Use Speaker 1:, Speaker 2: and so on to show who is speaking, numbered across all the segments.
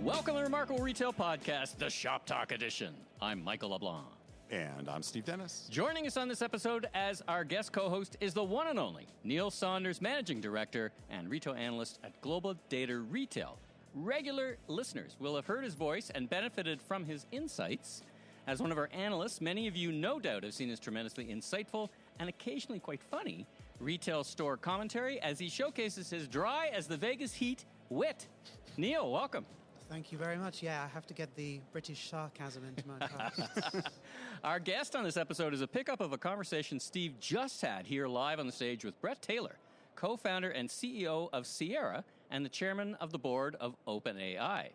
Speaker 1: Welcome to the Remarkable Retail Podcast, the ShopTalk edition. I'm Michael LeBlanc.
Speaker 2: And I'm Steve Dennis.
Speaker 1: Joining us on this episode as our guest co-host is the one and only Neil Saunders, Managing Director and Retail Analyst at GlobalData Retail. Regular listeners will have heard his voice and benefited from his insights. As one of our analysts, many of you no doubt have seen his tremendously insightful and occasionally quite funny retail store commentary as he showcases his dry as the Vegas heat wit. Neil, welcome.
Speaker 3: Thank you very much. Yeah, I have to get the British sarcasm into my podcast.
Speaker 1: Our guest on this episode is a pickup of a conversation Steve just had here live on the stage with Bret Taylor, co-founder and CEO of Sierra and the chairman of the board of OpenAI.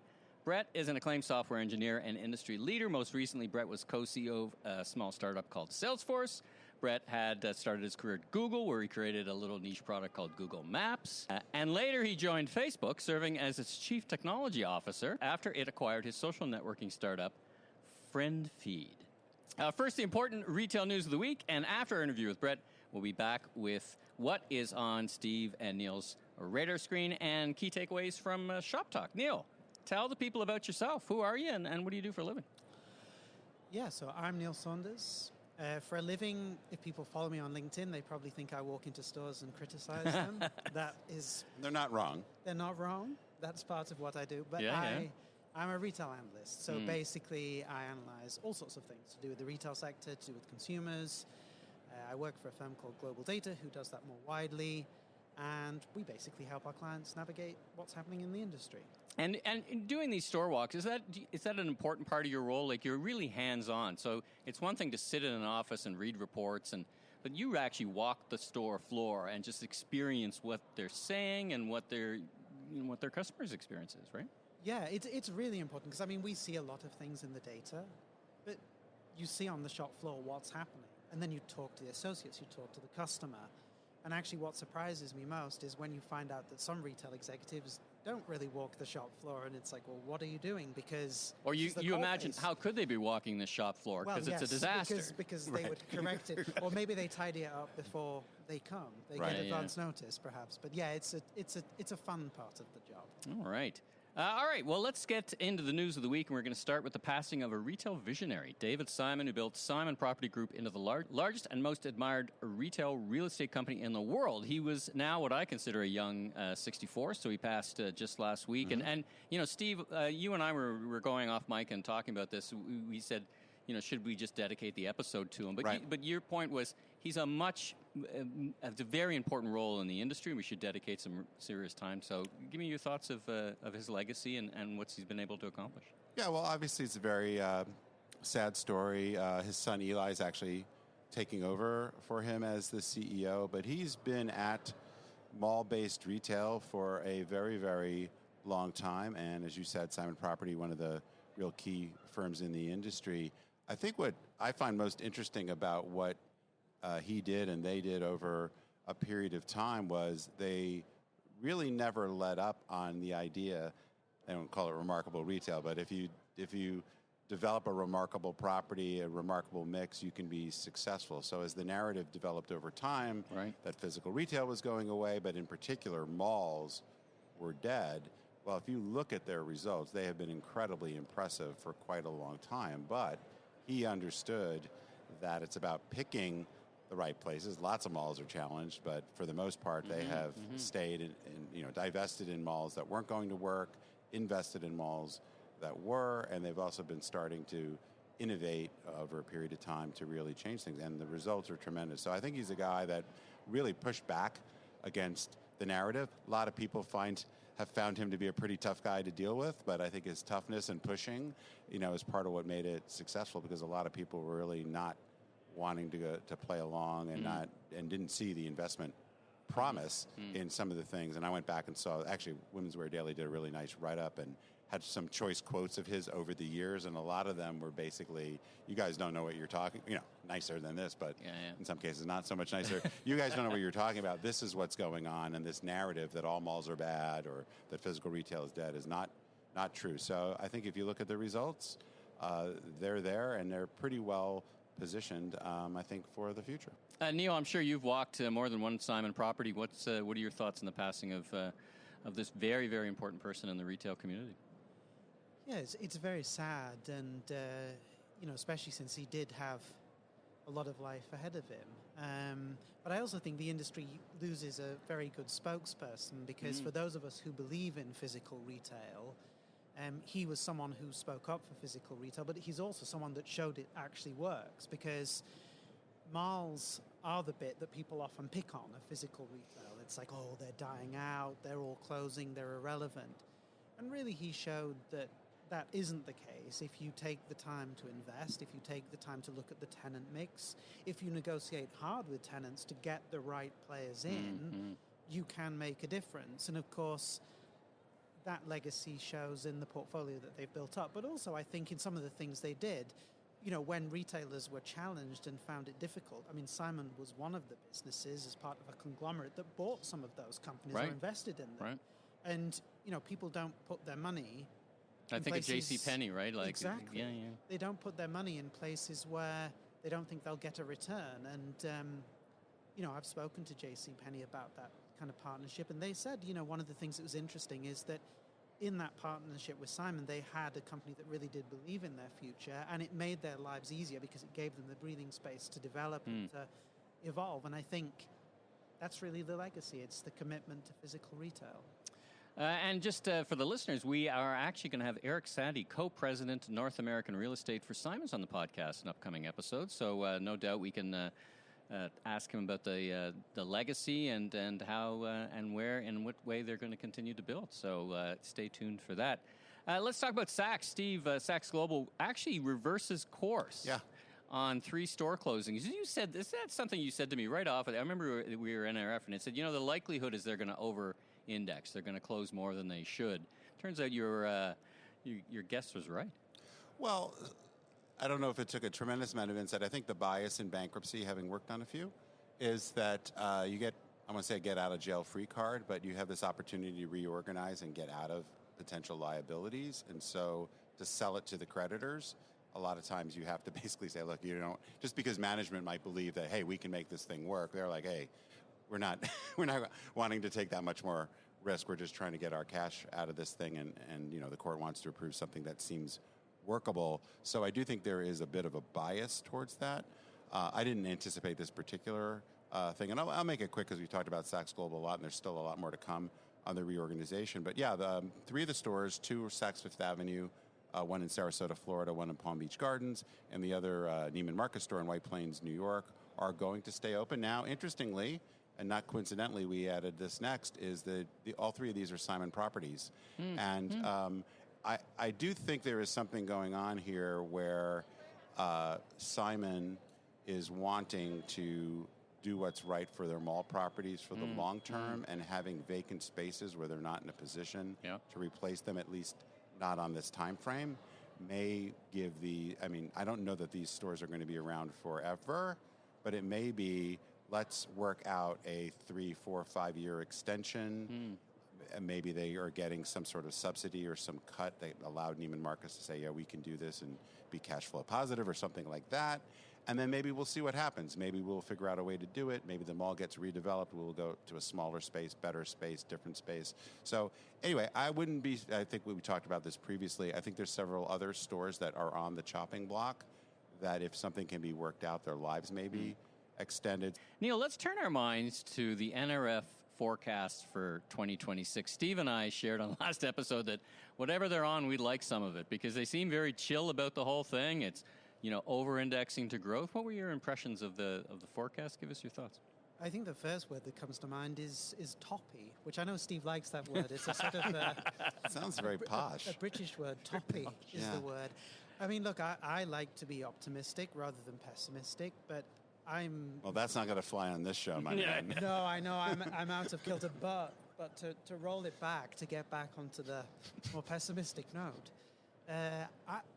Speaker 1: Bret is an acclaimed software engineer and industry leader. Most recently, Bret was co-CEO of a small startup called Salesforce. Bret had started his career at Google, where he created a little niche product called Google Maps. And later, he joined Facebook, serving as its chief technology officer after it acquired his social networking startup, FriendFeed. First, the important retail news of the week. And after our interview with Bret, we'll be back with what is on Steve and Neil's radar screen and key takeaways from ShopTalk. Neil, tell the people about yourself. Who are you and what do you do for a living?
Speaker 3: Yeah, so I'm Neil Saunders. For a living, if people follow me on LinkedIn, they probably think I walk into stores and criticize them.
Speaker 2: They're not wrong.
Speaker 3: They're not wrong. That's part of what I do. But I'm a retail analyst. So basically, I analyze all sorts of things to do with the retail sector, to do with consumers. I work for a firm called GlobalData, who does that more widely. And we basically help our clients navigate what's happening in the industry.
Speaker 1: And in doing these store walks, is that an important part of your role? Like, you're really hands-on. So it's one thing to sit in an office and read reports, but you actually walk the store floor and just experience what they're saying and what their customers' experience is, right?
Speaker 3: Yeah, it's really important because, we see a lot of things in the data, but you see on the shop floor what's happening. And then you talk to the associates, you talk to the customer. And actually what surprises me most is when you find out that some retail executives don't really walk the shop floor, and it's like, well, what are you doing? Because...
Speaker 1: Or you imagine, how could they be walking the shop floor? Because it's a disaster.
Speaker 3: Because they would correct it. Or maybe they tidy it up before they come. They get advance notice, perhaps. But yeah, it's a fun part of the job.
Speaker 1: All right. Well, let's get into the news of the week, and we're going to start with the passing of a retail visionary, David Simon, who built Simon Property Group into the largest and most admired retail real estate company in the world. He was now what I consider a young 64, so he passed just last week. Mm-hmm. And Steve, you and I were going off mic and talking about this. We said, should we just dedicate the episode to him? But but your point was he's a very important role in the industry, and we should dedicate some serious time. So give me your thoughts of his legacy and what he's been able to accomplish.
Speaker 2: Yeah, well, obviously it's a very sad story. His son Eli is actually taking over for him as the CEO, but he's been at mall-based retail for a very, very long time. And as you said, Simon Property, one of the real key firms in the industry. I think what I find most interesting about what he did and they did over a period of time was they really never let up on the idea. I don't call it remarkable retail, but if you develop a remarkable property, a remarkable mix, you can be successful. So as the narrative developed over time, that physical retail was going away, but in particular malls were dead. Well, if you look at their results, they have been incredibly impressive for quite a long time. But he understood that it's about picking the right places. Lots of malls are challenged, but for the most part, they have stayed and divested in malls that weren't going to work, invested in malls that were, and they've also been starting to innovate over a period of time to really change things, and the results are tremendous. So I think he's a guy that really pushed back against the narrative. A lot of people have found him to be a pretty tough guy to deal with, but I think his toughness and pushing, is part of what made it successful, because a lot of people were really not wanting to play along and didn't see the investment promise in some of the things. And I went back and saw, actually, Women's Wear Daily did a really nice write-up and had some choice quotes of his over the years, and a lot of them were basically, you guys don't know what you're talking, nicer than this, but in some cases not so much nicer. You guys don't know what you're talking about. This is what's going on, and this narrative that all malls are bad or that physical retail is dead is not true. So I think if you look at the results, they're there, and they're pretty well positioned, I think, for the future.
Speaker 1: Neil, I'm sure you've walked more than one Simon property. What are your thoughts on the passing of this very, very important person in the retail community?
Speaker 3: Yeah, it's very sad, and especially since he did have a lot of life ahead of him. But I also think the industry loses a very good spokesperson, because for those of us who believe in physical retail, he was someone who spoke up for physical retail, but he's also someone that showed it actually works, because malls are the bit that people often pick on of physical retail. It's like, oh, they're dying out, they're all closing, they're irrelevant. And really he showed that that isn't the case. If you take the time to invest, if you take the time to look at the tenant mix, if you negotiate hard with tenants to get the right players in, you can make a difference. And of course, that legacy shows in the portfolio that they've built up. But also, I think in some of the things they did, when retailers were challenged and found it difficult. I mean, Simon was one of the businesses as part of a conglomerate that bought some of those companies or invested in them.
Speaker 1: Right.
Speaker 3: And, people don't put their money
Speaker 1: I think of JCPenney, right? Like,
Speaker 3: exactly.
Speaker 1: Yeah.
Speaker 3: They don't put their money in places where they don't think they'll get a return. And, I've spoken to JCPenney about that kind of partnership. And they said, one of the things that was interesting is that in that partnership with Simon, they had a company that really did believe in their future, and it made their lives easier because it gave them the breathing space to develop and to evolve. And I think that's really the legacy. It's the commitment to physical retail.
Speaker 1: And just for the listeners, we are actually going to have Eric Sandy, co-president North American Real Estate for Simons, on the podcast in upcoming episodes. So no doubt we can ask him about the legacy and how and where and what way they're going to continue to build. So stay tuned for that. Let's talk about Saks. Steve, Saks Global actually reverses course.
Speaker 2: Yeah.
Speaker 1: On 3 store closings. You said this. That's something you said to me right off. I remember we were in NRF, and it said, the likelihood is they're going to over-index. They're going to close more than they should. Turns out your guess was right.
Speaker 2: Well, I don't know if it took a tremendous amount of insight. I think the bias in bankruptcy, having worked on a few, is that you get, I want to say, get out of jail free card, but you have this opportunity to reorganize and get out of potential liabilities. And so to sell it to the creditors, a lot of times you have to basically say, look, just because management might believe that, hey, we can make this thing work, they're like, hey, we're not wanting to take that much more risk. We're just trying to get our cash out of this thing, and the court wants to approve something that seems workable. So I do think there is a bit of a bias towards that. I didn't anticipate this particular thing, and I'll make it quick because we talked about Saks Global a lot, and there's still a lot more to come on the reorganization. But yeah, 3 of the stores, 2 are Saks Fifth Avenue, one in Sarasota, Florida, one in Palm Beach Gardens, and the other Neiman Marcus store in White Plains, New York, are going to stay open. Now, interestingly, and not coincidentally, we added this next, is that all 3 of these are Simon properties. I do think there is something going on here where Simon is wanting to do what's right for their mall properties for the long term, and having vacant spaces where they're not in a position to replace them, at least not on this time frame, may give I don't know that these stores are going to be around forever, but it may be, let's work out a 3, 4, 5 year extension. And maybe they are getting some sort of subsidy or some cut that allowed Neiman Marcus to say, yeah, we can do this and be cash flow positive or something like that. And then maybe we'll see what happens. Maybe we'll figure out a way to do it. Maybe the mall gets redeveloped. We'll go to a smaller space, better space, different space. So anyway, I think we talked about this previously. I think there's several other stores that are on the chopping block that if something can be worked out, their lives may be extended.
Speaker 1: Neil, let's turn our minds to the NRF forecast for 2026. Steve and I shared on the last episode that whatever they're on, we'd like some of it because they seem very chill about the whole thing. It's, over-indexing to growth. What were your impressions of the forecast? Give us your thoughts.
Speaker 3: I think the first word that comes to mind is toppy, which I know Steve likes that word. It's a sort of...
Speaker 2: It sounds very posh.
Speaker 3: A British word. Toppy is the word. I mean, look, I like to be optimistic rather than pessimistic, but
Speaker 2: Well, that's not going to fly on this show, my man.
Speaker 3: No, I know. I'm out of kilter, but to roll it back, to get back onto the more pessimistic note,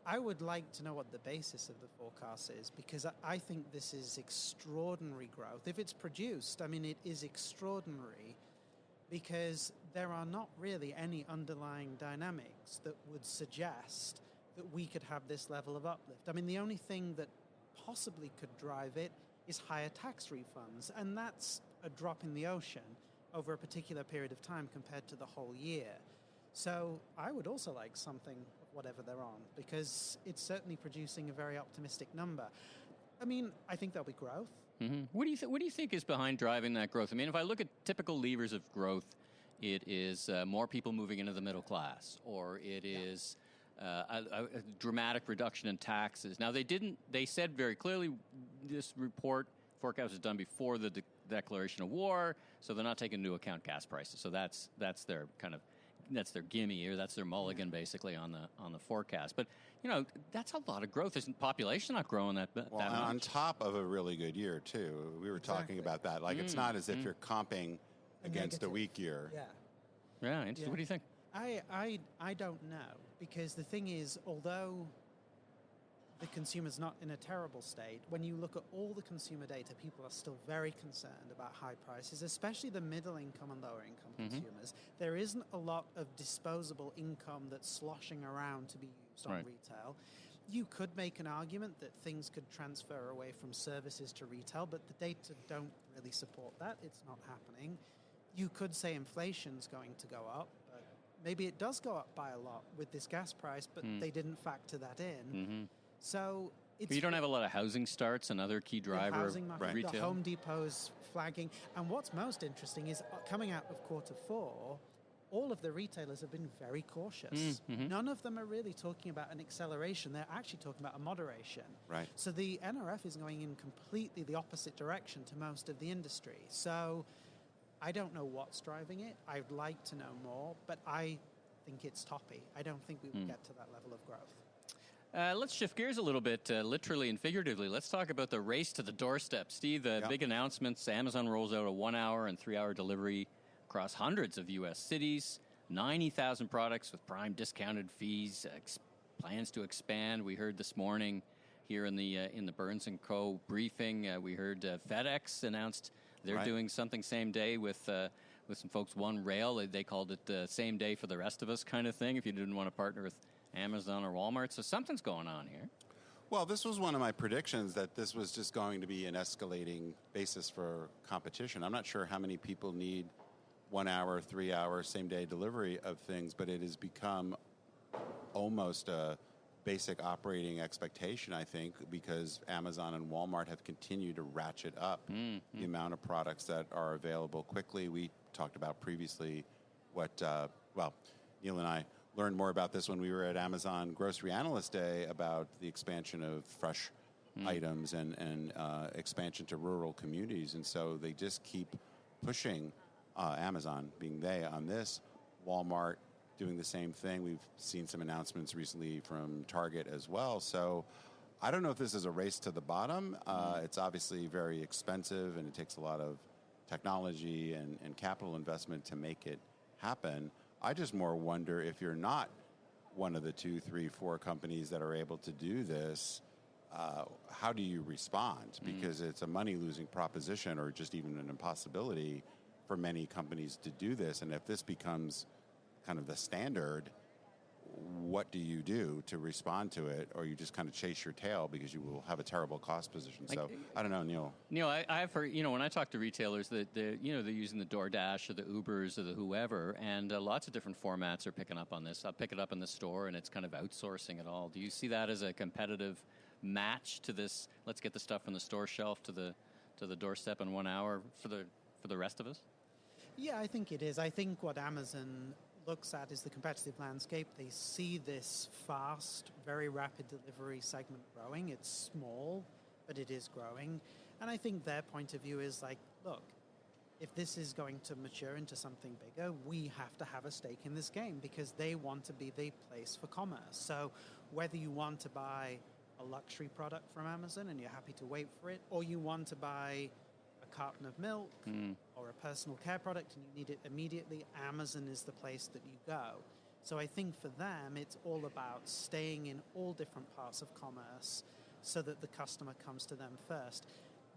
Speaker 3: I would like to know what the basis of the forecast is, because I think this is extraordinary growth. If it's produced, it is extraordinary because there are not really any underlying dynamics that would suggest that we could have this level of uplift. The only thing that possibly could drive it is higher tax refunds, and that's a drop in the ocean over a particular period of time compared to the whole year. So I would also like something of whatever they're on, because it's certainly producing a very optimistic number. I mean, I think there'll be growth.
Speaker 1: Mm-hmm. What do you think is behind driving that growth? I mean, if I look at typical levers of growth, it is more people moving into the middle class, or it is a dramatic reduction in taxes. Now, they said very clearly this forecast was done before the declaration of war, so they're not taking into account gas prices. So that's their that's their gimme, or that's their mulligan, basically, on the forecast. But that's a lot of growth. Isn't population not growing that much?
Speaker 2: On top of a really good year too. We were talking about that. Like it's not as if you're comping against a weak year.
Speaker 1: Yeah, interesting. What do you think?
Speaker 3: I don't know, because the thing is, although the consumer's not in a terrible state, when you look at all the consumer data, people are still very concerned about high prices, especially the middle income and lower income consumers. There isn't a lot of disposable income that's sloshing around to be used on retail. You could make an argument that things could transfer away from services to retail, but the data don't really support that. It's not happening. You could say inflation's going to go up, but maybe it does go up by a lot with this gas price, but they didn't factor that in. So
Speaker 1: but you don't have a lot of housing starts, another key driver
Speaker 3: housing market,
Speaker 1: of retail.
Speaker 3: The Home Depot's flagging. And what's most interesting is coming out of Q4, all of the retailers have been very cautious. None of them are really talking about an acceleration. They're actually talking about a moderation.
Speaker 2: Right.
Speaker 3: So the NRF is going in completely the opposite direction to most of the industry. So I don't know what's driving it. I'd like to know more, but I think it's toppy. I don't think we will get to that level of growth.
Speaker 1: Let's shift gears a little bit, literally and figuratively. Let's talk about the race to the doorstep. Steve, big announcements. Amazon rolls out a 1-hour and 3-hour delivery across hundreds of U.S. cities, 90,000 products with Prime discounted fees, plans to expand. We heard this morning here in the Burns & Co. briefing, we heard FedEx announced they're doing something same day with some folks, One Rail. They called it same day for the rest of us kind of thing, if you didn't want to partner with Amazon or Walmart. So something's going on here.
Speaker 2: Well, this was one of my predictions, that this was just going to be an escalating basis for competition. I'm not sure how many people need 1-hour, 3-hour, same-day delivery of things, but it has become almost a basic operating expectation, I think, because Amazon and Walmart have continued to ratchet up the amount of products that are available quickly. We talked about previously what, Neil and I learned more about this when we were at Amazon Grocery Analyst Day, about the expansion of fresh items and expansion to rural communities. And so they just keep pushing, Amazon being they on this, Walmart doing the same thing. We've seen some announcements recently from Target as well. So I don't know if this is a race to the bottom. It's obviously very expensive, and it takes a lot of technology and capital investment to make it happen. I just more wonder, if you're not one of the 2, 3, 4 companies that are able to do this, how do you respond? Because it's a money-losing proposition, or just even an impossibility for many companies to do this. And if this becomes kind of the standard, what do you do to respond to it? Or you just kind of chase your tail because you will have a terrible cost position. So I don't know, Neil.
Speaker 1: Neil, I've heard, when I talk to retailers, that they're using the DoorDash or the Ubers or the whoever, and lots of different formats are picking up on this. I'll pick it up in the store, and it's kind of outsourcing it all. Do you see that as a competitive match to this? Let's get the stuff from the store shelf to the doorstep in 1 hour for the rest of us.
Speaker 3: Yeah, I think it is. I think what Amazon looks at is the competitive landscape. They see this fast, very rapid delivery segment growing. It's small, but it is growing. And I think their point of view is like, look, if this is going to mature into something bigger, we have to have a stake in this game, because they want to be the place for commerce. So whether you want to buy a luxury product from Amazon and you're happy to wait for it, or you want to buy a carton of milk or a personal care product and you need it immediately, Amazon is the place that you go. So I think for them, it's all about staying in all different parts of commerce so that the customer comes to them first.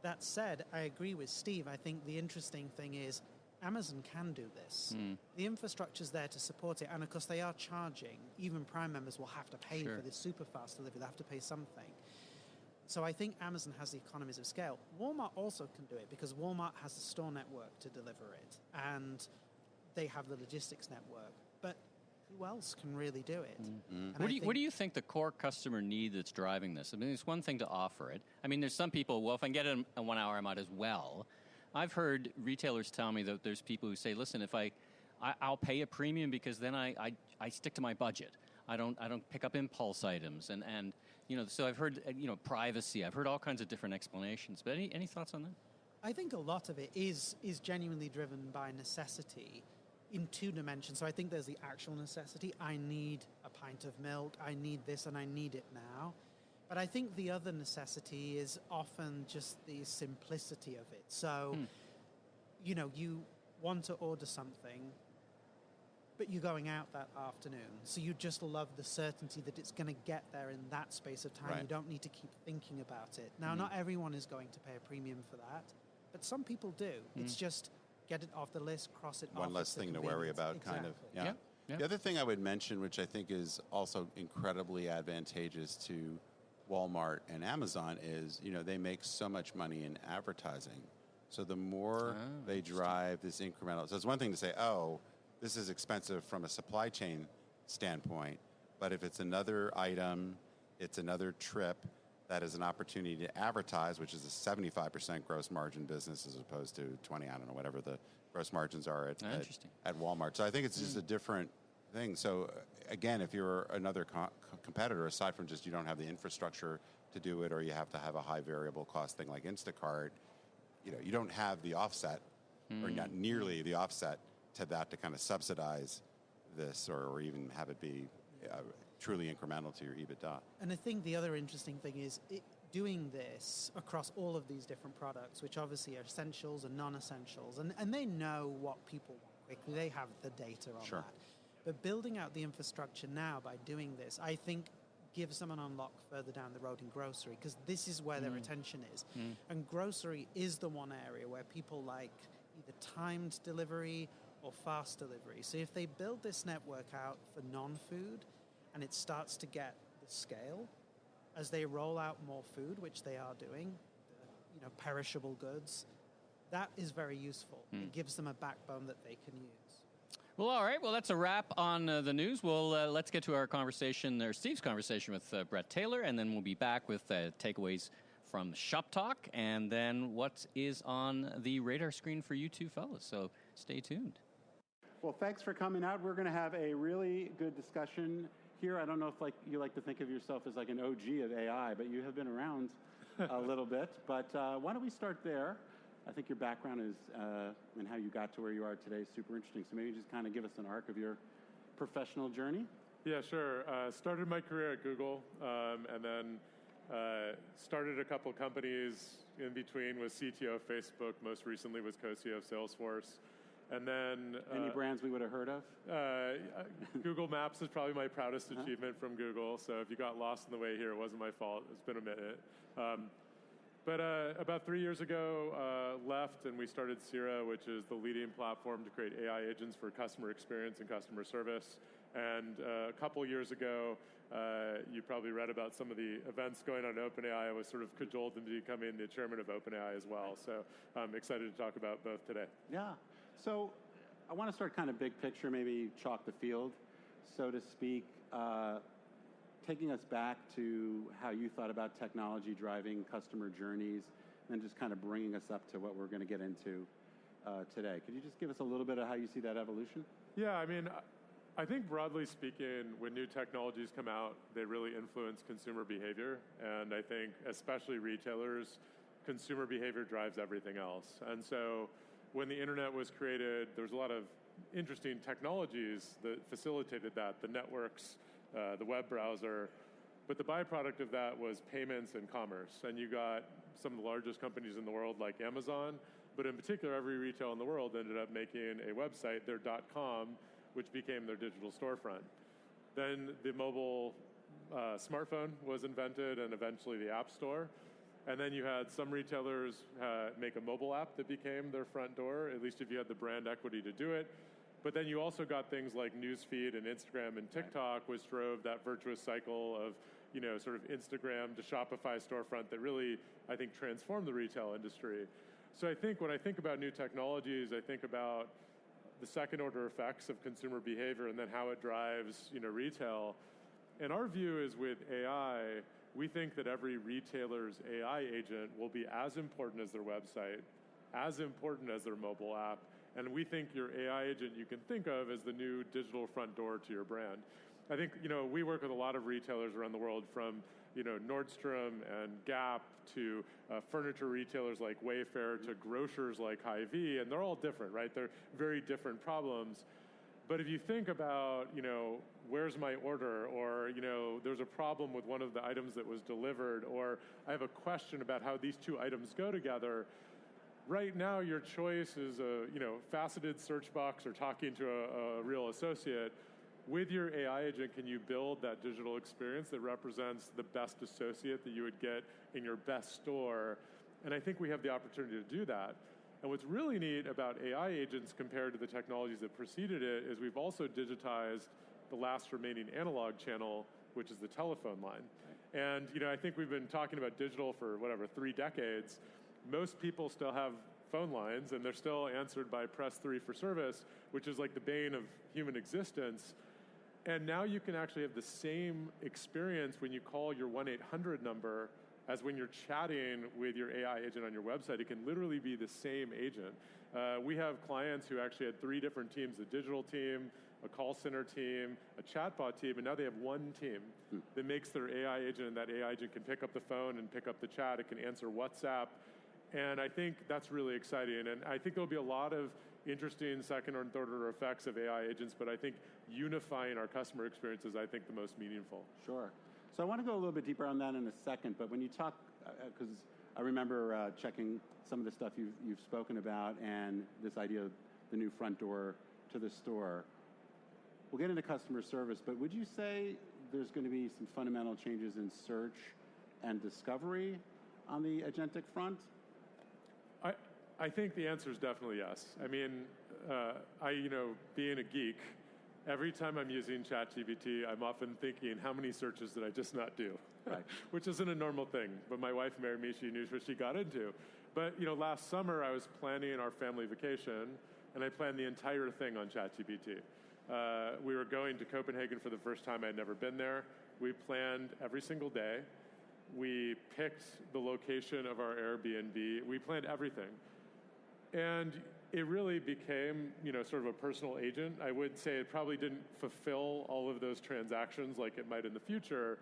Speaker 3: That said, I agree with Steve. I think the interesting thing is Amazon can do this. The infrastructure's there to support it. And of course, they are charging. Even Prime members will have to pay for this super fast delivery. They have to pay something. So I think Amazon has the economies of scale. Walmart also can do it, because Walmart has the store network to deliver it, and they have the logistics network. But who else can really do it? And
Speaker 1: What do you think the core customer need that's driving this? I mean, it's one thing to offer it. I mean, there's some people, well, if I can get it in 1 hour, I might as well. I've heard retailers tell me that there's people who say, listen, if I'll pay a premium because then I stick to my budget. I don't pick up impulse items. And so I've heard, privacy. I've heard all kinds of different explanations. But any thoughts on that?
Speaker 3: I think a lot of it is genuinely driven by necessity in two dimensions. So I think there's the actual necessity. I need a pint of milk. I need this and I need it now. But I think the other necessity is often just the simplicity of it. So, you want to order something, but you're going out that afternoon. So you just love the certainty that it's going to get there in that space of time.
Speaker 2: Right.
Speaker 3: You don't need to keep thinking about it. Now, not everyone is going to pay a premium for that, but some people do. It's just get it off the list, cross it off.
Speaker 2: One less thing to worry about, kind of.
Speaker 3: Exactly.
Speaker 2: Yeah. The other thing I would mention, which I think is also incredibly advantageous to Walmart and Amazon, is they make so much money in advertising. So the more they drive this incremental, so it's one thing to say, oh, this is expensive from a supply chain standpoint, but if it's another item, it's another trip, that is an opportunity to advertise, which is a 75% gross margin business as opposed to 20, I don't know, whatever the gross margins are at Walmart. So I think it's just a different thing. So again, if you're another competitor, aside from just you don't have the infrastructure to do it, or you have to have a high variable cost thing like Instacart, you don't have the offset, or not nearly the offset to that to kind of subsidize this, or even have it be truly incremental to your EBITDA.
Speaker 3: And I think the other interesting thing is doing this across all of these different products, which obviously are essentials and non-essentials, and they know what people want quickly. They have the data on that. But building out the infrastructure now by doing this, I think gives them an unlock further down the road in grocery, because this is where their attention is. And grocery is the one area where people like either timed delivery or fast delivery. So if they build this network out for non-food, and it starts to get the scale as they roll out more food, which they are doing, perishable goods, that is very useful. It gives them a backbone that they can use.
Speaker 1: Well, all right. Well, that's a wrap on the news. Well, let's get to our conversation, or Steve's conversation with Bret Taylor, and then we'll be back with takeaways from ShopTalk, and then what is on the radar screen for you two fellas. So stay tuned.
Speaker 4: Well, thanks for coming out. We're going to have a really good discussion here. I don't know if you like to think of yourself as like an OG of AI, but you have been around a little bit. But why don't we start there? I think your background is and how you got to where you are today is super interesting. So maybe just kind of give us an arc of your professional journey.
Speaker 5: Yeah, sure. Started my career at Google, and then started a couple companies in between. Was CTO of Facebook. Most recently was co-CEO of Salesforce. And then
Speaker 4: any brands we would have heard of?
Speaker 5: Google Maps is probably my proudest achievement from Google. So if you got lost on the way here, it wasn't my fault. It's been a minute. But about 3 years ago, left, and we started Sira, which is the leading platform to create AI agents for customer experience and customer service. And a couple years ago, you probably read about some of the events going on at OpenAI. I was sort of cajoled into becoming the chairman of OpenAI as well. So I'm excited to talk about both today.
Speaker 4: Yeah. So I want to start kind of big picture, maybe chalk the field, so to speak, taking us back to how you thought about technology driving customer journeys, and just kind of bringing us up to what we're going to get into today. Could you just give us a little bit of how you see that evolution?
Speaker 5: Yeah, I mean, I think broadly speaking, when new technologies come out, they really influence consumer behavior. And I think especially retailers, consumer behavior drives everything else. And so when the internet was created, there was a lot of interesting technologies that facilitated that, the networks, the web browser. But the byproduct of that was payments and commerce. And you got some of the largest companies in the world like Amazon, but in particular, every retail in the world ended up making a website, their .com, which became their digital storefront. Then the mobile smartphone was invented, and eventually the App Store. And then you had some retailers make a mobile app that became their front door, at least if you had the brand equity to do it. But then you also got things like Newsfeed and Instagram and TikTok, which drove that virtuous cycle of, sort of Instagram to Shopify storefront that really, I think, transformed the retail industry. So I think when I think about new technologies, I think about the second order effects of consumer behavior and then how it drives retail. And our view is with AI, we think that every retailer's AI agent will be as important as their website, as important as their mobile app, and we think your AI agent you can think of as the new digital front door to your brand. I think we work with a lot of retailers around the world, from Nordstrom and Gap to furniture retailers like Wayfair to grocers like Hy-Vee, and they're all different, right? They're very different problems. But if you think about, where's my order, or, there's a problem with one of the items that was delivered, or I have a question about how these two items go together, right now your choice is a, faceted search box or talking to a real associate. With your AI agent, can you build that digital experience that represents the best associate that you would get in your best store? And I think we have the opportunity to do that. And what's really neat about AI agents compared to the technologies that preceded it is we've also digitized the last remaining analog channel, which is the telephone line. And I think we've been talking about digital for 3 decades. Most people still have phone lines, and they're still answered by press 3 for service, which is like the bane of human existence. And now you can actually have the same experience when you call your 1-800 number as when you're chatting with your AI agent on your website. It can literally be the same agent. We have clients who actually had 3 different teams: a digital team, a call center team, a chatbot team, and now they have one team that makes their AI agent, and that AI agent can pick up the phone and pick up the chat. It can answer WhatsApp. And I think that's really exciting. And I think there'll be a lot of interesting second or third order effects of AI agents, but I think unifying our customer experience is, I think, the most meaningful.
Speaker 4: Sure. So I want to go a little bit deeper on that in a second, but when you talk, because I remember checking some of the stuff you've spoken about and this idea of the new front door to the store. We'll get into customer service, but would you say there's going to be some fundamental changes in search and discovery on the agentic front?
Speaker 5: I think the answer is definitely yes. I mean, being a geek, every time I'm using ChatGPT, I'm often thinking, how many searches did I just not do?
Speaker 4: Right.
Speaker 5: Which isn't a normal thing. But my wife married me, she knew what she got into. But last summer I was planning our family vacation, and I planned the entire thing on ChatGPT. We were going to Copenhagen for the first time. I'd never been there. We planned every single day. We picked the location of our Airbnb. We planned everything. And it really became, sort of a personal agent. I would say it probably didn't fulfill all of those transactions like it might in the future,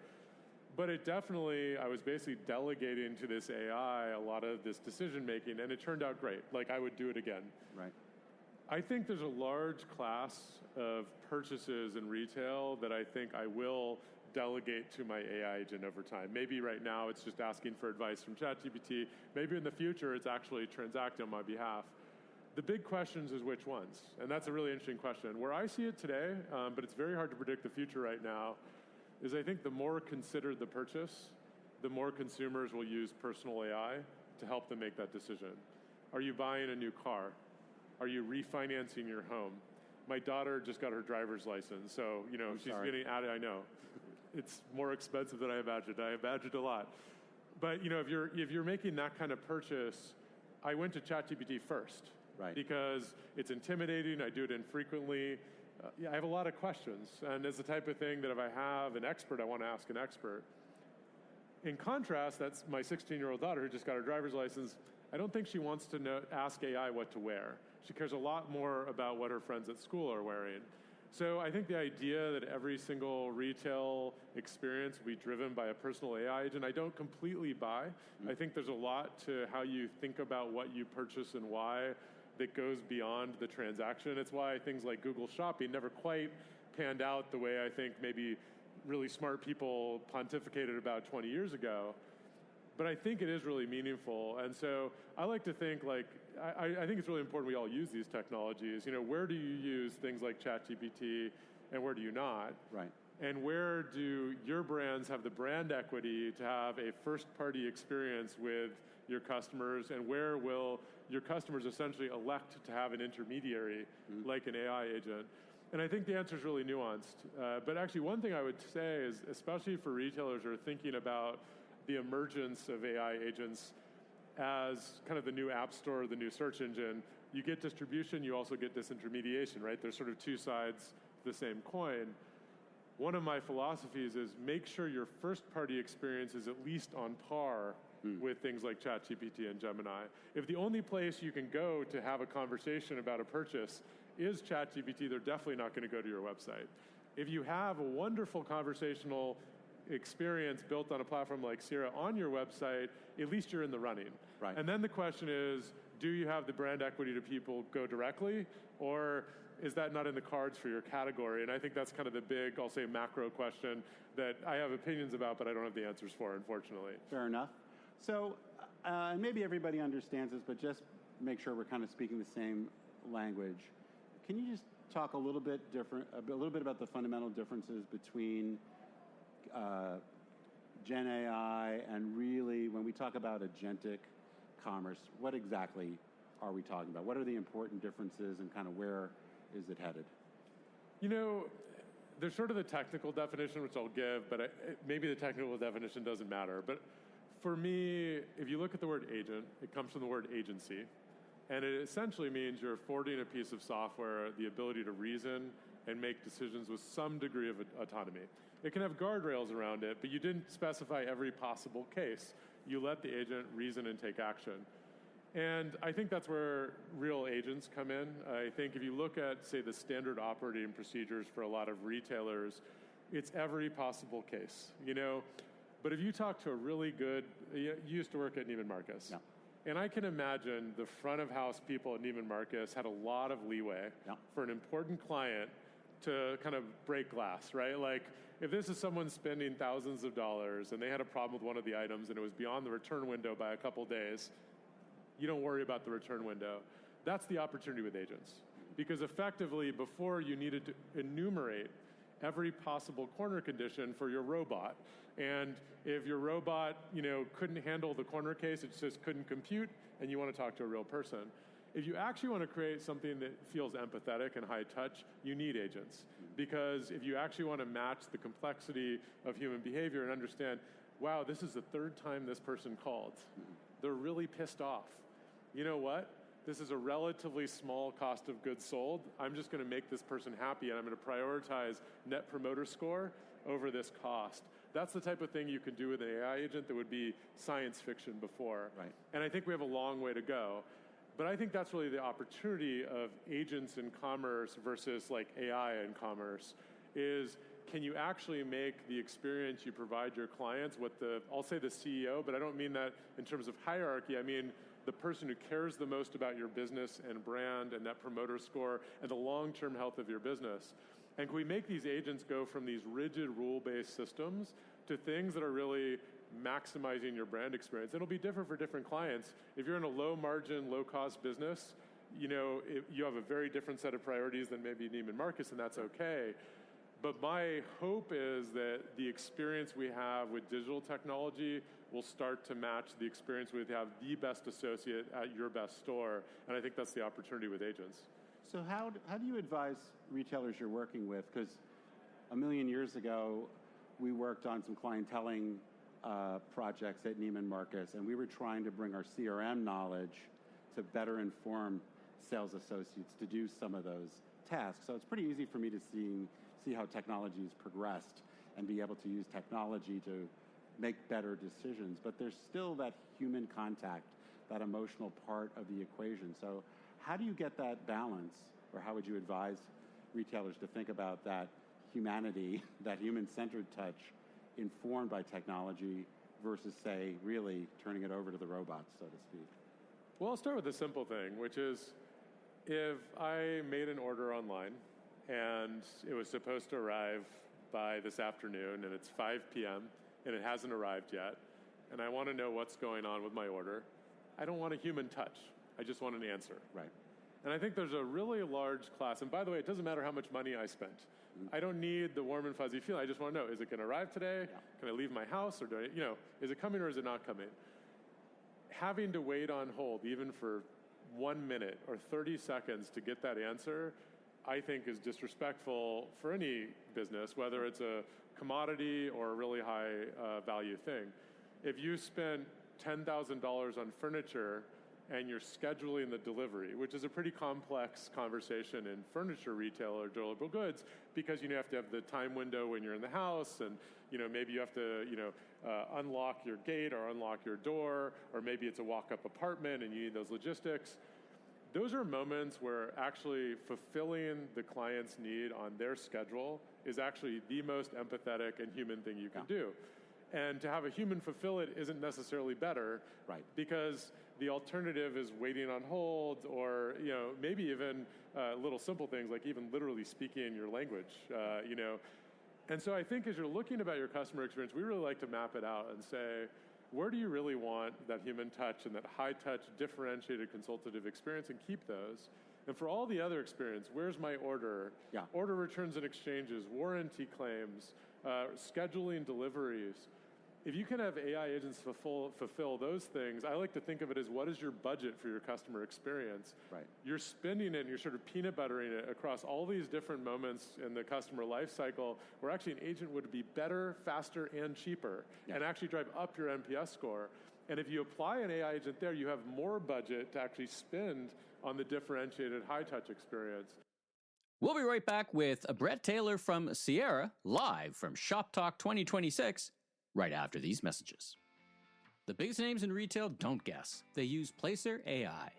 Speaker 5: but it definitely, I was basically delegating to this AI a lot of this decision making, and it turned out great. Like, I would do it again.
Speaker 4: Right.
Speaker 5: I think there's a large class of purchases in retail that I think I will delegate to my AI agent over time. Maybe right now it's just asking for advice from ChatGPT. Maybe in the future it's actually transacting on my behalf. The big questions is which ones, and that's a really interesting question. Where I see it today, but it's very hard to predict the future right now, is I think the more considered the purchase, the more consumers will use personal AI to help them make that decision. Are you buying a new car? Are you refinancing your home? My daughter just got her driver's license, so she's getting at it. I know it's more expensive than I imagined. I imagined a lot, but if you're making that kind of purchase, I went to ChatGPT first,
Speaker 4: right? Because
Speaker 5: it's intimidating. I do it infrequently. I have a lot of questions, and it's the type of thing that if I have an expert, I want to ask an expert. In contrast, that's my 16-year-old daughter who just got her driver's license. I don't think she wants to ask AI what to wear. She cares a lot more about what her friends at school are wearing. So I think the idea that every single retail experience will be driven by a personal AI agent, I don't completely buy. I think there's a lot to how you think about what you purchase and why that goes beyond the transaction. It's why things like Google Shopping never quite panned out the way I think maybe really smart people pontificated about 20 years ago. But I think it is really meaningful. And so I like to think I think it's really important we all use these technologies. Where do you use things like ChatGPT and where do you not?
Speaker 4: Right.
Speaker 5: And where do your brands have the brand equity to have a first-party experience with your customers, and where will your customers essentially elect to have an intermediary like an AI agent? And I think the answer is really nuanced. But actually, one thing I would say is, especially for retailers who are thinking about the emergence of AI agents as kind of the new app store, the new search engine, you get distribution, you also get disintermediation, right? There's sort of two sides to the same coin. One of my philosophies is make sure your first-party experience is at least on par with things like ChatGPT and Gemini. If the only place you can go to have a conversation about a purchase is ChatGPT, they're definitely not going to go to your website. If you have a wonderful conversational experience built on a platform like Sierra on your website, at least you're in the running.
Speaker 4: Right.
Speaker 5: And then the question is, do you have the brand equity to people go directly, or is that not in the cards for your category? And I think that's kind of the big, I'll say, macro question that I have opinions about, but I don't have the answers for, unfortunately.
Speaker 4: Fair enough. So, and maybe everybody understands this, but just make sure we're kind of speaking the same language. Can you just talk a little bit about the fundamental differences between Gen AI and really, when we talk about agentic commerce, what exactly are we talking about? What are the important differences and kind of where is it headed?
Speaker 5: You know, there's sort of the technical definition, which I'll give, but maybe the technical definition doesn't matter. But for me, if you look at the word agent, it comes from the word agency. And it essentially means you're affording a piece of software the ability to reason and make decisions with some degree of autonomy. It can have guardrails around it, but you didn't specify every possible case. You let the agent reason and take action. And I think that's where real agents come in. I think if you look at, say, the standard operating procedures for a lot of retailers, it's every possible case, you know? But if you talk to a really good, you used to work at Neiman Marcus.
Speaker 4: Yeah.
Speaker 5: And I can imagine the front of house people at Neiman Marcus had a lot of leeway for an important client to kind of break glass, right? Like, if this is someone spending thousands of dollars and they had a problem with one of the items and it was beyond the return window by a couple days, you don't worry about the return window. That's the opportunity with agents. Because effectively, before you needed to enumerate every possible corner condition for your robot. And if your robot, you know, couldn't handle the corner case, it just couldn't compute, and you want to talk to a real person. If you actually want to create something that feels empathetic and high touch, you need agents. Because if you actually want to match the complexity of human behavior and understand, wow, this is the third time this person called. They're really pissed off. You know what? This is a relatively small cost of goods sold. I'm just going to make this person happy, and I'm going to prioritize net promoter score over this cost. That's the type of thing you can do with an AI agent that would be science fiction before.
Speaker 4: Right.
Speaker 5: And I think we have a long way to go. But I think that's really the opportunity of agents in commerce versus like AI in commerce is, can you actually make the experience you provide your clients what I'll say the CEO, but I don't mean that in terms of hierarchy. I mean the person who cares the most about your business and brand and net promoter score and the long-term health of your business. And can we make these agents go from these rigid rule-based systems to things that are really maximizing your brand experience? It'll be different for different clients. If you're in a low-margin, low-cost business, you know, you have a very different set of priorities than maybe Neiman Marcus, and that's okay. But my hope is that the experience we have with digital technology will start to match the experience we have the best associate at your best store. And I think that's the opportunity with agents.
Speaker 4: So how do you advise retailers you're working with? Because a million years ago, we worked on some clienteling projects at Neiman Marcus, and we were trying to bring our CRM knowledge to better inform sales associates to do some of those tasks. So it's pretty easy for me to see how technology has progressed and be able to use technology to make better decisions. But there's still that human contact, that emotional part of the equation. So how do you get that balance, or how would you advise retailers to think about that humanity, that human-centered touch informed by technology versus, say, really turning it over to the robots, so to speak?
Speaker 5: Well, I'll start with a simple thing, which is if I made an order online and it was supposed to arrive by this afternoon and it's 5 p.m. and it hasn't arrived yet, and I want to know what's going on with my order, I don't want a human touch. I just want an answer.
Speaker 4: Right.
Speaker 5: And I think there's a really large class, and by the way, it doesn't matter how much money I spent. I don't need the warm and fuzzy feeling. I just want to know, is it going to arrive today?
Speaker 4: Yeah.
Speaker 5: Can I leave my house? Or is it coming or is it not coming? Having to wait on hold, even for 1 minute or 30 seconds to get that answer, I think is disrespectful for any business, whether it's a commodity or a really high value thing. If you spent $10,000 on furniture and you're scheduling the delivery, which is a pretty complex conversation in furniture retail or durable goods, because you have to have the time window when you're in the house, and maybe you have to unlock your gate or unlock your door, or maybe it's a walk-up apartment and you need those logistics. Those are moments where actually fulfilling the client's need on their schedule is actually the most empathetic and human thing you can do. And to have a human fulfill it isn't necessarily better,
Speaker 4: Right.
Speaker 5: because the alternative is waiting on hold, or maybe even little simple things like even literally speaking your language, And so I think as you're looking about your customer experience, we really like to map it out and say, where do you really want that human touch and that high-touch, differentiated consultative experience, and keep those? And for all the other experience, where's my order?
Speaker 4: Yeah.
Speaker 5: Order returns and exchanges, warranty claims, scheduling deliveries. If you can have AI agents fulfill those things, I like to think of it as, what is your budget for your customer experience?
Speaker 4: Right.
Speaker 5: You're spending it and you're sort of peanut buttering it across all these different moments in the customer life cycle where actually an agent would be better, faster, and cheaper, and actually drive up your NPS score. And if you apply an AI agent there, you have more budget to actually spend on the differentiated high-touch experience.
Speaker 1: We'll be right back with Bret Taylor from Sierra, live from ShopTalk 2026, right after these messages. The biggest names in retail don't guess. They use Placer AI.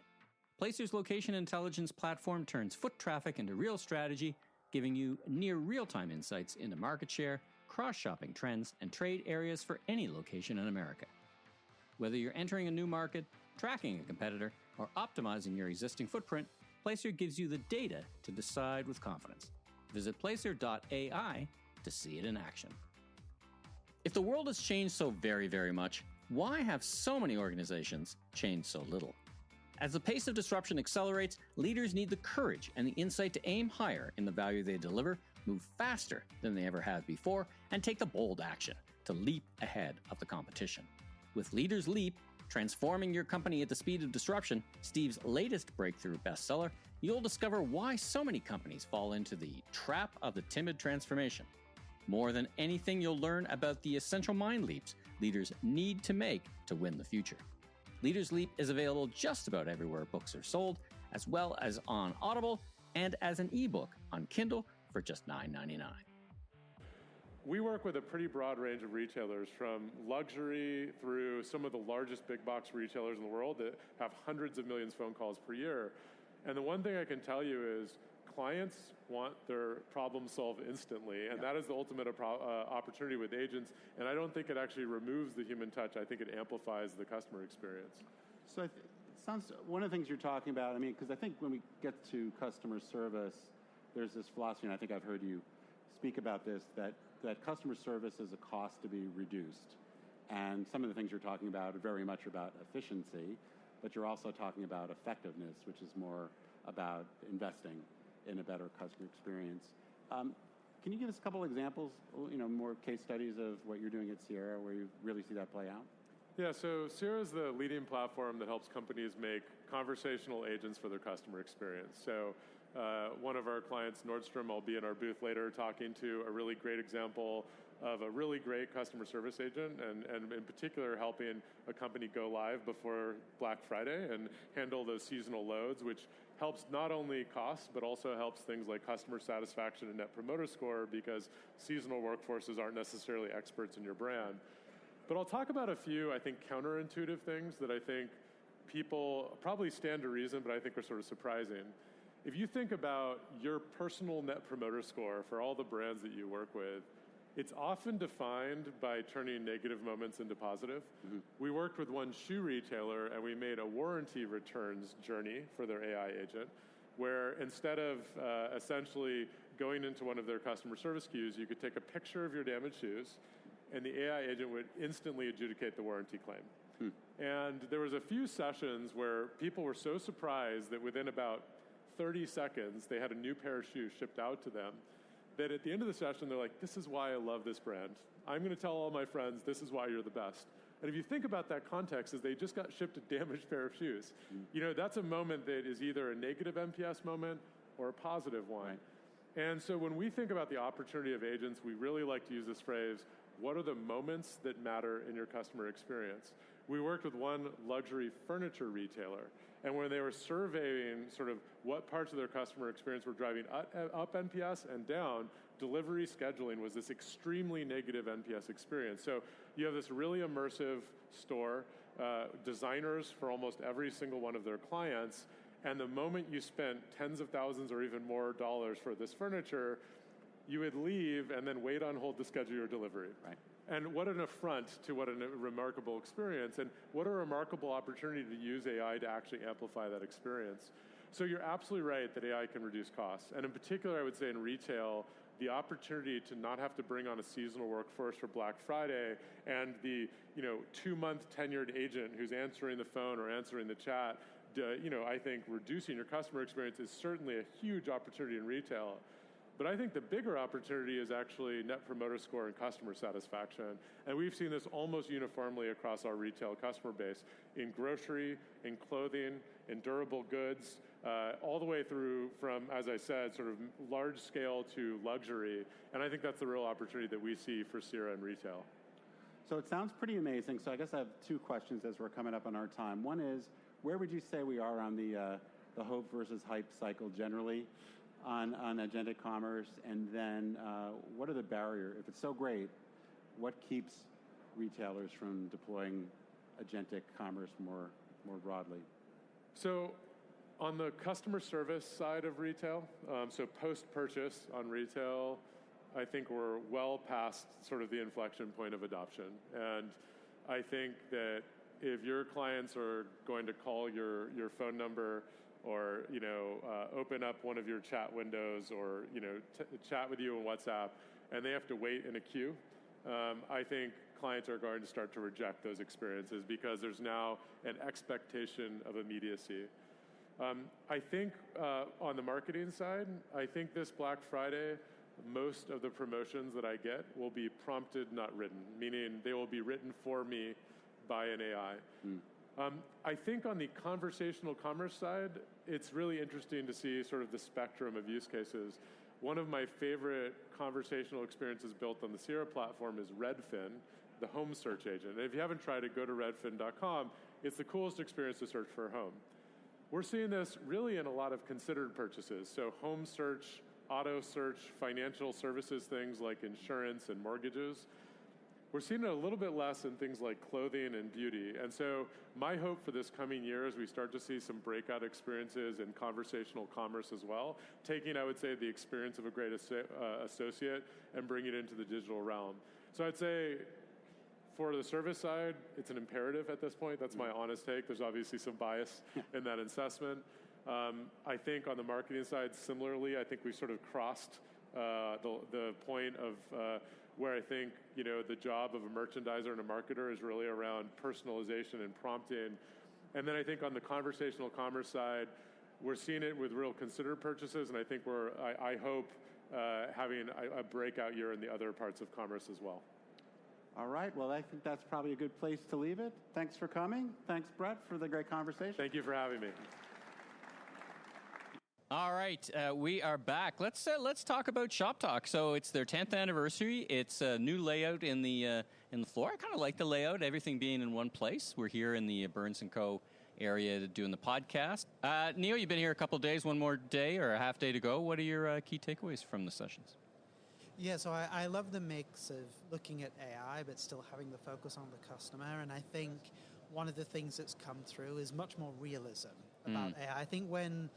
Speaker 1: Placer's location intelligence platform turns foot traffic into real strategy, giving you near real-time insights into market share, cross-shopping trends, and trade areas for any location in America. Whether you're entering a new market, tracking a competitor, or optimizing your existing footprint, Placer gives you the data to decide with confidence. Visit placer.ai to see it in action. If the world has changed so very, very much, why have so many organizations changed so little? As the pace of disruption accelerates, leaders need the courage and the insight to aim higher in the value they deliver, move faster than they ever have before, and take the bold action to leap ahead of the competition. With Leaders Leap, Transforming Your Company at the Speed of Disruption, Steve's latest breakthrough bestseller, you'll discover why so many companies fall into the trap of the timid transformation. More than anything, you'll learn about the essential mind leaps leaders need to make to win the future. Leaders Leap is available just about everywhere books are sold, as well as on Audible and as an ebook on Kindle for just $9.99.
Speaker 5: We work with a pretty broad range of retailers, from luxury through some of the largest big box retailers in the world that have hundreds of millions of phone calls per year. And the one thing I can tell you is clients want their problem solved instantly, and that is the ultimate opportunity with agents. And I don't think it actually removes the human touch. I think it amplifies the customer experience.
Speaker 4: So it sounds, one of the things you're talking about, because I think when we get to customer service, there's this philosophy, and I think I've heard you speak about this, that customer service is a cost to be reduced. And some of the things you're talking about are very much about efficiency, but you're also talking about effectiveness, which is more about investing in a better customer experience. Can you give us a couple examples, more case studies of what you're doing at Sierra where you really see that play out?
Speaker 5: Yeah, so Sierra is the leading platform that helps companies make conversational agents for their customer experience. So one of our clients, Nordstrom, I'll be in our booth later talking to a really great example of a really great customer service agent, and in particular helping a company go live before Black Friday and handle those seasonal loads, which helps not only cost, but also helps things like customer satisfaction and net promoter score, because seasonal workforces aren't necessarily experts in your brand. But I'll talk about a few, I think, counterintuitive things that I think people probably stand to reason, but I think are sort of surprising. If you think about your personal net promoter score for all the brands that you work with, it's often defined by turning negative moments into positive. Mm-hmm. We worked with one shoe retailer, and we made a warranty returns journey for their AI agent, where instead of essentially going into one of their customer service queues, you could take a picture of your damaged shoes, and the AI agent would instantly adjudicate the warranty claim. And there was a few sessions where people were so surprised that within about 30 seconds, they had a new pair of shoes shipped out to them, that at the end of the session, they're like, this is why I love this brand. I'm going to tell all my friends, this is why you're the best. And if you think about that context, is they just got shipped a damaged pair of shoes. That's a moment that is either a negative NPS moment or a positive one. Right. And so when we think about the opportunity of agents, we really like to use this phrase, what are the moments that matter in your customer experience? we worked with one luxury furniture retailer. And when they were surveying sort of what parts of their customer experience were driving up NPS and down, delivery scheduling was this extremely negative NPS experience. So you have this really immersive store, designers for almost every single one of their clients, and the moment you spent tens of thousands or even more dollars for this furniture, you would leave and then wait on hold to schedule your delivery.
Speaker 4: Right.
Speaker 5: And what an affront to what a remarkable experience, and what a remarkable opportunity to use AI to actually amplify that experience. So you're absolutely right that AI can reduce costs. And in particular, I would say in retail, the opportunity to not have to bring on a seasonal workforce for Black Friday and the 2-month tenured agent who's answering the phone or answering the chat, I think reducing your customer experience is certainly a huge opportunity in retail. But I think the bigger opportunity is actually Net Promoter Score and customer satisfaction. And we've seen this almost uniformly across our retail customer base, in grocery, in clothing, in durable goods, all the way through from, as I said, sort of large scale to luxury. And I think that's the real opportunity that we see for Sierra in retail.
Speaker 4: So it sounds pretty amazing. So I guess I have two questions as we're coming up on our time. One is, where would you say we are on the hope versus hype cycle generally on agentic commerce? And then what are the barriers? If it's so great, what keeps retailers from deploying agentic commerce more broadly?
Speaker 5: So on the customer service side of retail, so post-purchase on retail, I think we're well past sort of the inflection point of adoption. And I think that if your clients are going to call your phone number or open up one of your chat windows or chat with you on WhatsApp, and they have to wait in a queue, I think clients are going to start to reject those experiences because there's now an expectation of immediacy. I think on the marketing side, I think this Black Friday, most of the promotions that I get will be prompted, not written, meaning they will be written for me by an AI. I think on the conversational commerce side, it's really interesting to see sort of the spectrum of use cases. One of my favorite conversational experiences built on the Sierra platform is Redfin, the home search agent. And if you haven't tried it, go to redfin.com. It's the coolest experience to search for a home. We're seeing this really in a lot of considered purchases. So home search, auto search, financial services, things like insurance and mortgages. We're seeing it a little bit less in things like clothing and beauty. And so my hope for this coming year is we start to see some breakout experiences in conversational commerce as well, taking, I would say, the experience of a great associate and bringing it into the digital realm. So I'd say for the service side, it's an imperative at this point. That's my honest take. There's obviously some bias in that assessment. I think on the marketing side, similarly, I think we've sort of crossed the point of where I think the job of a merchandiser and a marketer is really around personalization and prompting. And then I think on the conversational commerce side, we're seeing it with real considered purchases, and I think I hope having a breakout year in the other parts of commerce as well.
Speaker 4: All right. Well, I think that's probably a good place to leave it. Thanks for coming. Thanks, Bret, for the great conversation.
Speaker 5: Thank you for having me.
Speaker 1: All right, we are back. Let's talk about ShopTalk. So it's their 10th anniversary. It's a new layout in the floor. I kind of like the layout, everything being in one place. We're here in the Burns & Co. area doing the podcast. Neil, you've been here a couple of days, one more day or a half day to go. What are your key takeaways from the sessions?
Speaker 3: Yeah, so I love the mix of looking at AI but still having the focus on the customer. And I think one of the things that's come through is much more realism about AI. I think when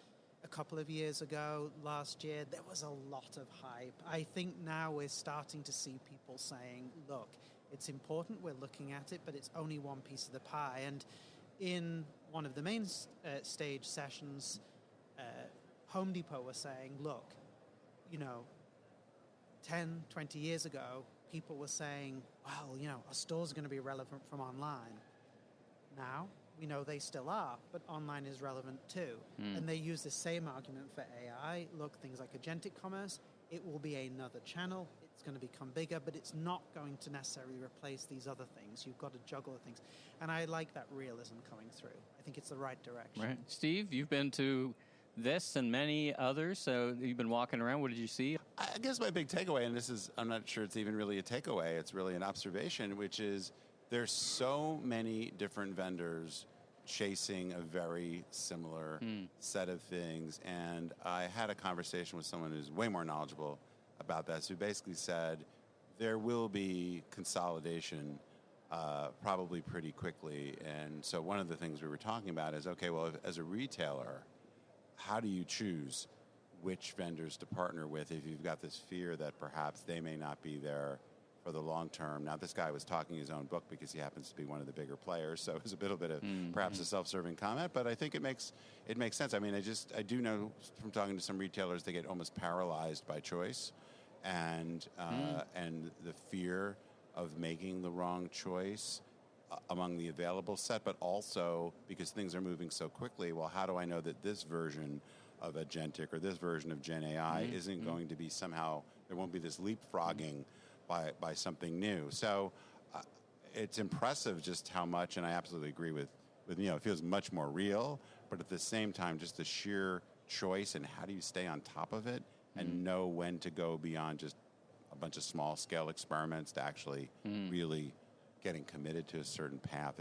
Speaker 3: a couple of years ago, last year, there was a lot of hype. I think now we're starting to see people saying, look, it's important, we're looking at it, but it's only one piece of the pie. And in one of the main stage sessions, Home Depot was saying, look, 10, 20 years ago, people were saying, well, a store's going to be relevant from online. Now, we know they still are, but online is relevant too. And they use the same argument for AI. Look, things like agentic commerce, it will be another channel. It's going to become bigger, but it's not going to necessarily replace these other things. You've got to juggle things. And I like that realism coming through. I think it's the right direction.
Speaker 1: Right. Steve, you've been to this and many others, so you've been walking around. What did you see?
Speaker 2: I guess my big takeaway, and I'm not sure it's even really a takeaway, it's really an observation, which is there's so many different vendors chasing a very similar set of things. And I had a conversation with someone who's way more knowledgeable about this, who basically said there will be consolidation probably pretty quickly. And so one of the things we were talking about is, okay, well, as a retailer, how do you choose which vendors to partner with if you've got this fear that perhaps they may not be there for the long term? Now, this guy was talking his own book because he happens to be one of the bigger players, so it was a little bit of perhaps a self-serving comment, but I think it makes sense. I mean, I do know from talking to some retailers, they get almost paralyzed by choice and the fear of making the wrong choice among the available set, but also because things are moving so quickly, well, how do I know that this version of agentic or this version of Gen AI isn't going to be somehow, there won't be this leapfrogging by something new. So it's impressive just how much, and I absolutely agree with Neil, it feels much more real, but at the same time, just the sheer choice and how do you stay on top of it and know when to go beyond just a bunch of small scale experiments to actually really getting committed to a certain path.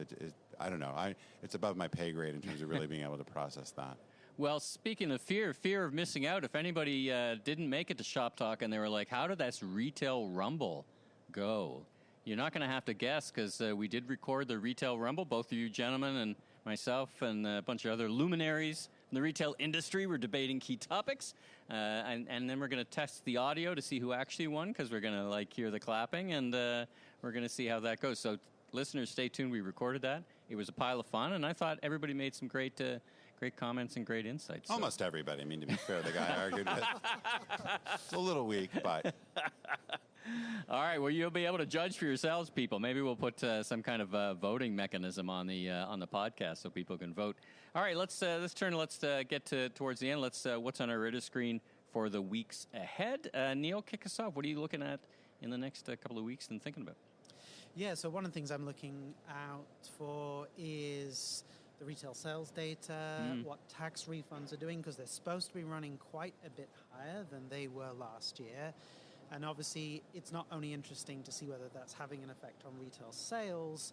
Speaker 2: I don't know. It's above my pay grade in terms of really being able to process that.
Speaker 1: Well, speaking of fear of missing out, if anybody didn't make it to ShopTalk and they were like, how did this retail rumble go? You're not going to have to guess because we did record the retail rumble, both of you gentlemen and myself and a bunch of other luminaries in the retail industry were debating key topics. And then we're going to test the audio to see who actually won because we're going to hear the clapping and we're going to see how that goes. So listeners, stay tuned. We recorded that. It was a pile of fun, and I thought everybody made some great comments and great insights.
Speaker 2: Almost everybody. I mean, to be fair, the guy I argued with. It's a little weak, but...
Speaker 1: All right. Well, you'll be able to judge for yourselves, people. Maybe we'll put some kind of voting mechanism on the podcast so people can vote. All right. Let's turn. Let's get towards the end. What's on our radar screen for the weeks ahead? Neil, kick us off. What are you looking at in the next couple of weeks and thinking about?
Speaker 3: Yeah. So one of the things I'm looking out for is the retail sales data, what tax refunds are doing, because they're supposed to be running quite a bit higher than they were last year. And obviously, it's not only interesting to see whether that's having an effect on retail sales,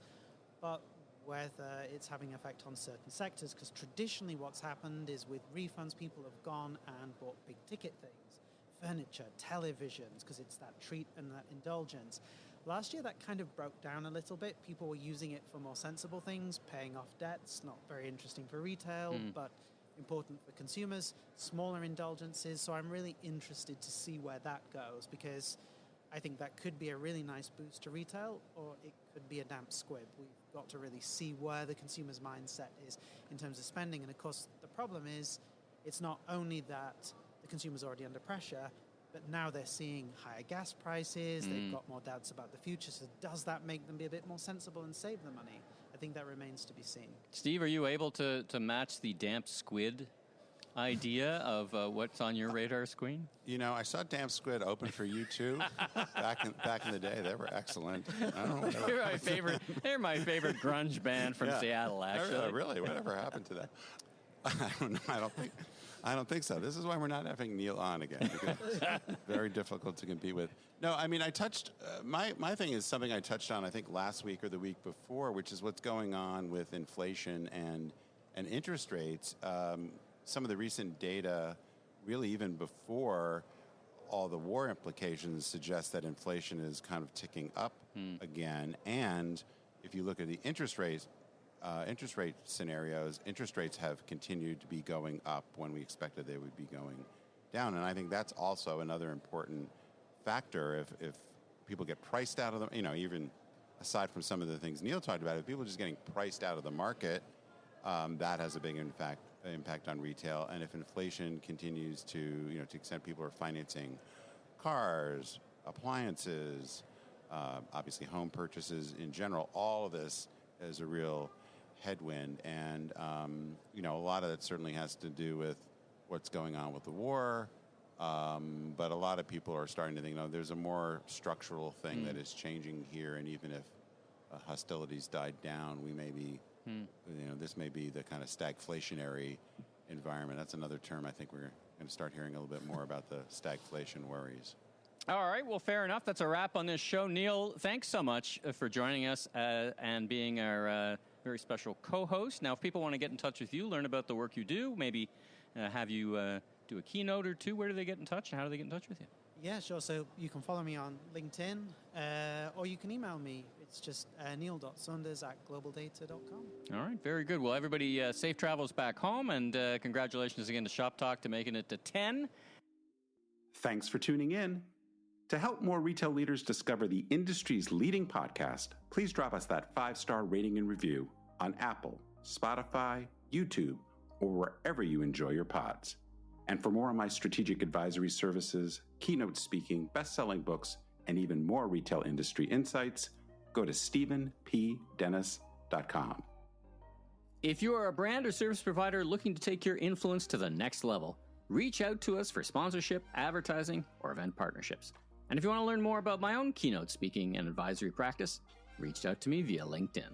Speaker 3: but whether it's having an effect on certain sectors, because traditionally what's happened is with refunds, people have gone and bought big ticket things, furniture, televisions, because it's that treat and that indulgence. Last year, that kind of broke down a little bit. People were using it for more sensible things, paying off debts, not very interesting for retail, but important for consumers, smaller indulgences. So I'm really interested to see where that goes, because I think that could be a really nice boost to retail, or it could be a damp squib. We've got to really see where the consumer's mindset is in terms of spending. And of course, the problem is it's not only that the consumer's already under pressure, but now they're seeing higher gas prices, they've got more doubts about the future. So does that make them be a bit more sensible and save the money? I think that remains to be seen.
Speaker 1: Steve, are you able to match the damp squid idea of what's on your radar screen?
Speaker 2: You know, I saw Damp Squid open for U2 back in the day. They were excellent. I don't know.
Speaker 1: They're my favorite grunge band from Seattle, actually.
Speaker 2: Really? Whatever happened to them? I don't know. I don't think so. This is why we're not having Neil on again, because it's very difficult to compete with. No, I mean, I touched, my thing is something I touched on, I think, last week or the week before, which is what's going on with inflation and interest rates. Some of the recent data, really even before all the war implications, suggest that inflation is kind of ticking up again. And if you look at the interest rate scenarios, interest rates have continued to be going up when we expected they would be going down. And I think that's also another important factor. If people get priced out of them, even aside from some of the things Neil talked about, if people are just getting priced out of the market, that has a big impact on retail. And if inflation continues to the extent people are financing cars, appliances, obviously home purchases in general, all of this is a real headwind. And, a lot of that certainly has to do with what's going on with the war. But a lot of people are starting to think, there's a more structural thing that is changing here. And even if hostilities died down, we may be, this may be the kind of stagflationary environment. That's another term I think we're going to start hearing a little bit more about, the stagflation worries.
Speaker 1: All right, well, fair enough. That's a wrap on this show. Neil, thanks so much for joining us and being our very special co-host. Now, if people want to get in touch with you, learn about the work you do, maybe have you do a keynote or two, where do they get in touch and how do they get in touch with you?
Speaker 3: Yeah, sure. So you can follow me on LinkedIn or you can email me. It's just neil.saunders@globaldata.com.
Speaker 1: All right, very good. Well, everybody, safe travels back home, and congratulations again to ShopTalk to making it to 10.
Speaker 4: Thanks for tuning in. To help more retail leaders discover the industry's leading podcast, please drop us that 5-star rating and review on Apple, Spotify, YouTube, or wherever you enjoy your pods. And for more on my strategic advisory services, keynote speaking, best-selling books, and even more retail industry insights, go to stephenpdennis.com.
Speaker 1: If you are a brand or service provider looking to take your influence to the next level, reach out to us for sponsorship, advertising, or event partnerships. And if you want to learn more about my own keynote speaking and advisory practice, reach out to me via LinkedIn.